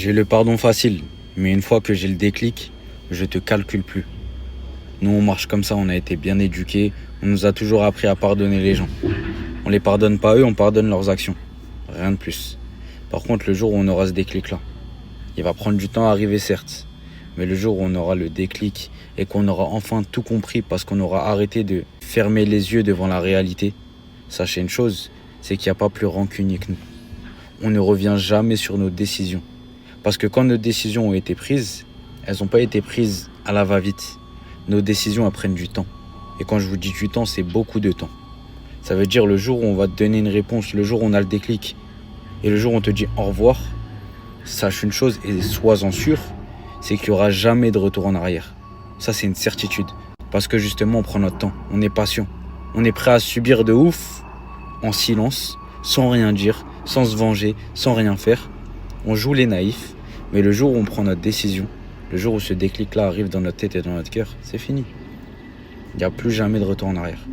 J'ai le pardon facile, mais une fois que j'ai le déclic, je te calcule plus. Nous, on marche comme ça, on a été bien éduqués, on nous a toujours appris à pardonner les gens. On les pardonne pas eux, on pardonne leurs actions. Rien de plus. Par contre, le jour où on aura ce déclic-là, il va prendre du temps à arriver certes, mais le jour où on aura le déclic et qu'on aura enfin tout compris parce qu'on aura arrêté de fermer les yeux devant la réalité, sachez une chose, c'est qu'il n'y a pas plus rancunier que nous. On ne revient jamais sur nos décisions. Parce que quand nos décisions ont été prises, elles n'ont pas été prises à la va-vite. Nos décisions, elles prennent du temps. Et quand je vous dis du temps, c'est beaucoup de temps. Ça veut dire le jour où on va te donner une réponse, le jour où on a le déclic, et le jour où on te dit au revoir, sache une chose et sois-en sûr, c'est qu'il n'y aura jamais de retour en arrière. Ça, c'est une certitude. Parce que justement, on prend notre temps, on est patient. On est prêt à subir de ouf, en silence, sans rien dire, sans se venger, sans rien faire. On joue les naïfs, mais le jour où on prend notre décision, le jour où ce déclic-là arrive dans notre tête et dans notre cœur, c'est fini. Il n'y a plus jamais de retour en arrière.